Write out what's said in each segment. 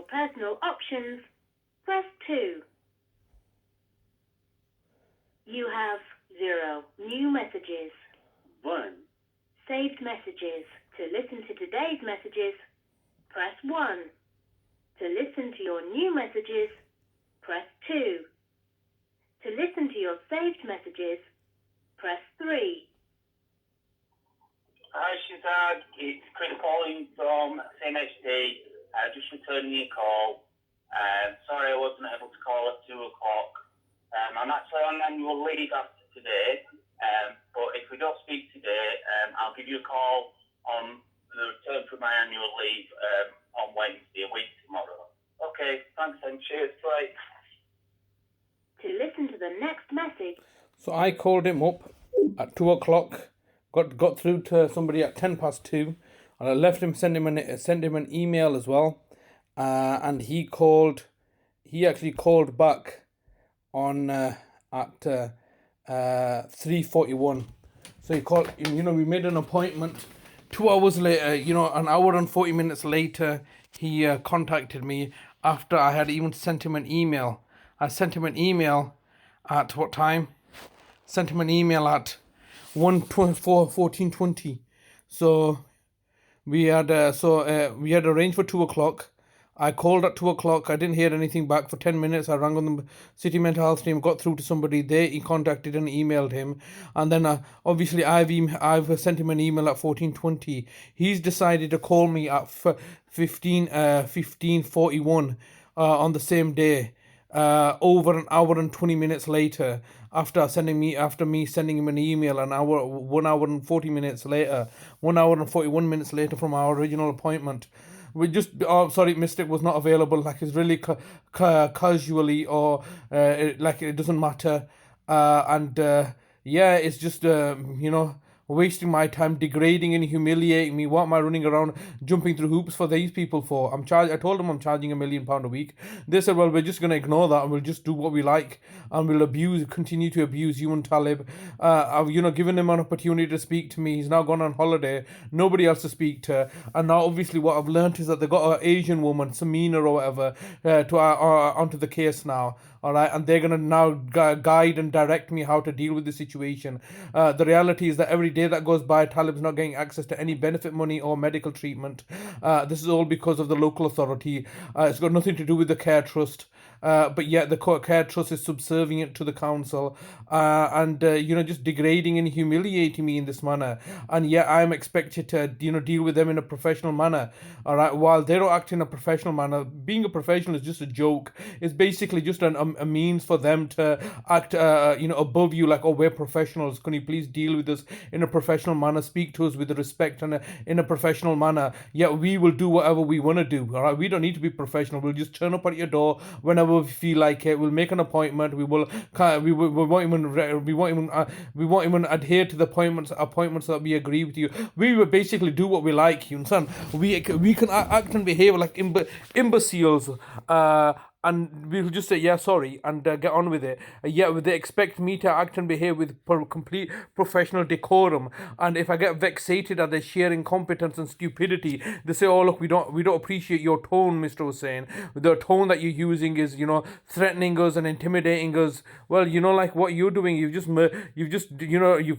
your personal options, press 2. You have 0 new messages. 1. Saved messages. To listen to today's messages, press 1. To listen to your new messages, press 2. To listen to your saved messages, press 3. Hi, Shazad. It's Chris calling from CMHT. Just returning your call. Sorry I wasn't able to call at 2 o'clock. I'm actually on annual leave after today, but if we don't speak today, I'll give you a call on the return from my annual leave on Wednesday, a week tomorrow. Okay, thanks and cheers. Bye. To listen to the next message. So I called him up at 2 o'clock, got through to somebody at 2:10, and I left him, sent him an email as well, and he actually called back on at 3:41. So he called, we made an appointment. 2 hours later, an hour and 40 minutes later, he contacted me after I had even sent him an email. I sent him an email at what time? Sent him an email at 14:20. So we had arranged for 2 o'clock. I called at 2 o'clock. I didn't hear anything back for 10 minutes. I rang on the city mental health team, got through to somebody. He contacted and emailed him. And then obviously I've sent him an email at 14:20. He's decided to call me at 15:41 on the same day. Over an hour and 20 minutes later, after me sending him an email, 1 hour and 40 minutes later, 1 hour and 41 minutes later from our original appointment. Mistake was not available. Like, it's really casually, or it doesn't matter. It's just wasting my time, degrading and humiliating me. What am I running around jumping through hoops for these people for? I told them I'm charging £1 million a week. They said, well, we're just going to ignore that and we'll just do what we like, and we'll continue to abuse you and Talib. I've given him an opportunity to speak to me. He's now gone on holiday, nobody else to speak to, and now obviously what I've learned is that they got an Asian woman, Samina or whatever, onto the case now. All right, and they're going to now guide and direct me how to deal with the situation. The reality is that every day that goes by, Talib's not getting access to any benefit money or medical treatment. This is all because of the local authority. It's got nothing to do with the care trust. But yet the care trust is subservient to the council, and just degrading and humiliating me in this manner. And yet I'm expected to deal with them in a professional manner. All right, while they don't act in a professional manner. Being a professional is just a joke. It's basically just a means for them to act above you, like, oh, we're professionals, can you please deal with us in a professional manner, speak to us with respect and in a professional manner. Yet we will do whatever we want to do. All right, we don't need to be professional. We'll just turn up at your door whenever we feel like it. We'll make an appointment. We won't even adhere to the appointments that we agree with you. We will basically do what we like, you understand? We can act and behave like imbeciles, and we'll just say, yeah, sorry, and get on with it. They expect me to act and behave with complete professional decorum. And if I get vexated at their sheer incompetence and stupidity, they say, oh, look, we don't appreciate your tone, Mr. Hussain. The tone that you're using is, threatening us and intimidating us. Well, like what you're doing, you've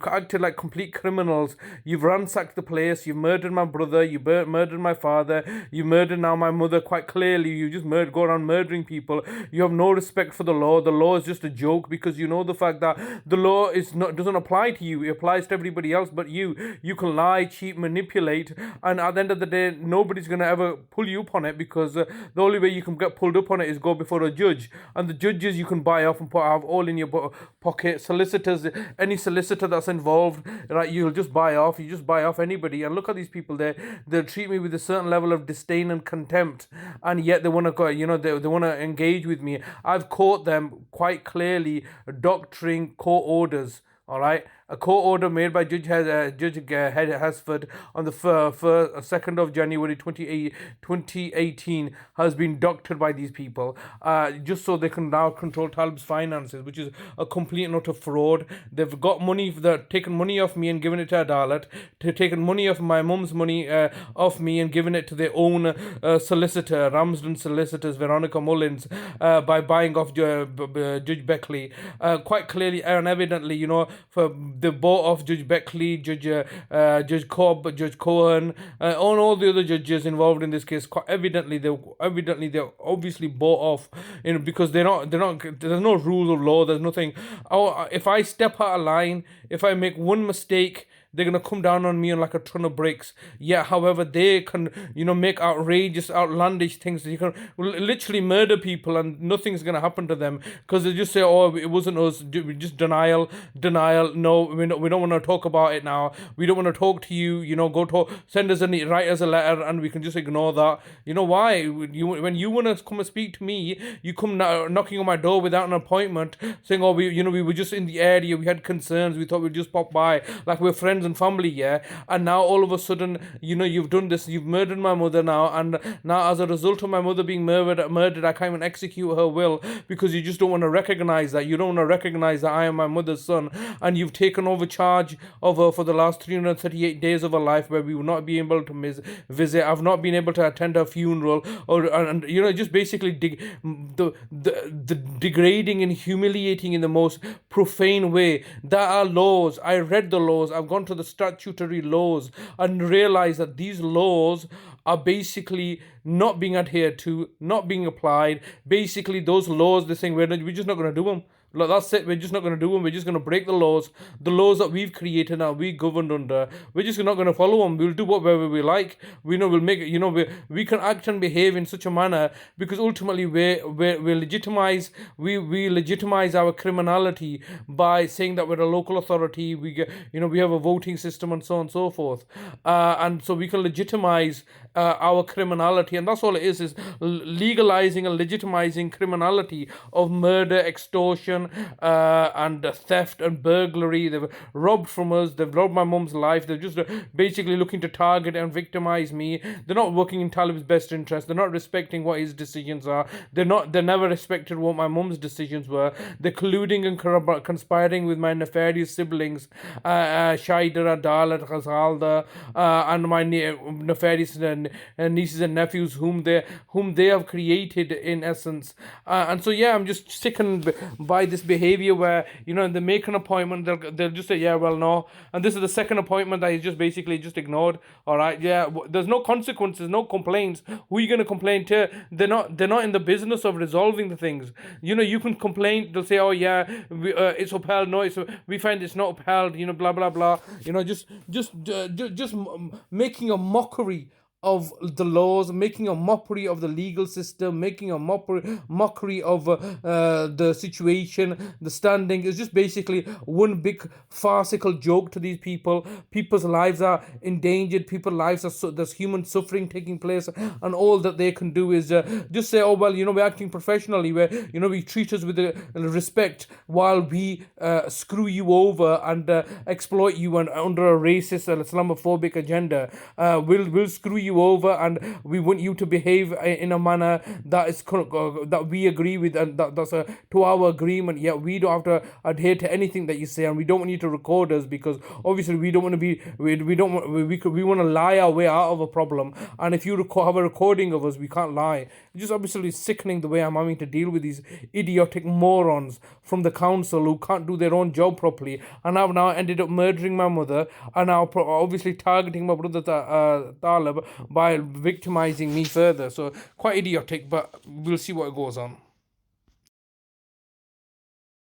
acted like complete criminals. You've ransacked the place. You've murdered my brother. You murdered my father. You murdered now my mother. Quite clearly, you just go around murdering people. You have no respect for the law. The law is just a joke, because you know the fact that the law doesn't apply to you. It applies to everybody else but you. You can lie, cheat, manipulate, and at the end of the day, nobody's going to ever pull you up on it, because the only way you can get pulled up on it is go before a judge, and the judges you can buy off and have all in your pocket. Solicitors, any solicitor that's involved, right, you'll just buy off. You just buy off anybody. And look at these people. They'll treat me with a certain level of disdain and contempt, and yet they want to go, they want to engage with me. I've caught them quite clearly doctoring court orders. All right, a court order made by Judge Hasford on the 2nd of January 2018 has been doctored by these people, just so they can now control Talib's finances, which is a complete and utter fraud. They've got money, they've taken money off me and given it to Adalat, taken money off my mum's money off me and given it to their own solicitor, Ramsden Solicitors, Veronica Mullins, by buying off Judge Beckley. Quite clearly and evidently, you know, for they bought off Judge Beckley, Judge Cobb, Judge Cohen, and all the other judges involved in this case. Quite evidently, they're obviously bought off, you know, because they're not. There's no rule of law. There's nothing. Oh, if I step out of line, if I make one mistake, they're going to come down on me on like a ton of bricks. Yeah, however, they can, you know, make outrageous, outlandish things. You can literally murder people and nothing's going to happen to them because they just say, oh, it wasn't us. Just denial. No, we don't want to talk about it now. We don't want to talk to you. You know, send us write us a letter and we can just ignore that. You know why? When you want to come and speak to me, you come knocking on my door without an appointment, saying, oh, we were just in the area. We had concerns. We thought we'd just pop by. Like we're friends and family, yeah, and now all of a sudden, you know, you've done this, you've murdered my mother now, and now as a result of my mother being murdered, I can't even execute her will because you just don't want to recognize that. You don't want to recognize that I am my mother's son, and you've taken over charge of her for the last 338 days of her life, where we will not be able to visit. I've not been able to attend her funeral, and you know, just basically the degrading and humiliating in the most profane way. There are laws. I read the laws. I've gone to the statutory laws and realize that these laws are basically not being adhered to, not being applied. Basically, those laws, they're saying we're just not going to do them. Like, that's it. We're just not going to do them. We're just going to break the laws that we've created now, we governed under. We're just not going to follow them. We'll do whatever we like. We know we'll make it. You know, we can act and behave in such a manner because ultimately we legitimize our criminality by saying that we're a local authority. We have a voting system and so on and so forth, and so we can legitimize our criminality, and that's all it is legalizing and legitimizing criminality of murder, extortion, and theft and burglary. They've robbed from us. They've robbed my mum's life. They're just basically looking to target and victimize me. They're not working in Talib's best interest. They're not respecting what his decisions are. They never respected what my mum's decisions were. They're colluding and conspiring with my nefarious siblings, Shaida, Adalat, Ghazalda, and my nefarious nieces and nephews, whom they have created in essence. And so yeah, I'm just sickened by this behavior where, you know, they make an appointment, they'll just say, yeah, well, no. And this is the second appointment that he's just basically just ignored. All right, yeah, there's no consequences, no complaints. Who are you going to complain to? They're not in the business of resolving the things. You know, you can complain, they'll say, oh yeah, it's upheld. No, we find it's not upheld, you know, blah blah blah. You know, just making a mockery of the laws, making a mockery of the legal system, making a mockery of the situation, the standing. Is just basically one big farcical joke to these people. People's lives are endangered. People's lives are there's human suffering taking place, and all that they can do is just say, oh well, you know, we're acting professionally, where, you know, we treat us with respect while we screw you over and exploit you, and under a racist and Islamophobic agenda, we'll screw you over, and we want you to behave in a manner that is that we agree with, and that's to our agreement. Yet we don't have to adhere to anything that you say, and we don't want you to record us because obviously we don't want to be we want to lie our way out of a problem. And if you have a recording of us, we can't lie. It's just obviously sickening the way I'm having to deal with these idiotic morons from the council who can't do their own job properly, and I've now ended up murdering my mother, and now obviously targeting my brother Talib by victimizing me further. So quite idiotic, but we'll see what goes on.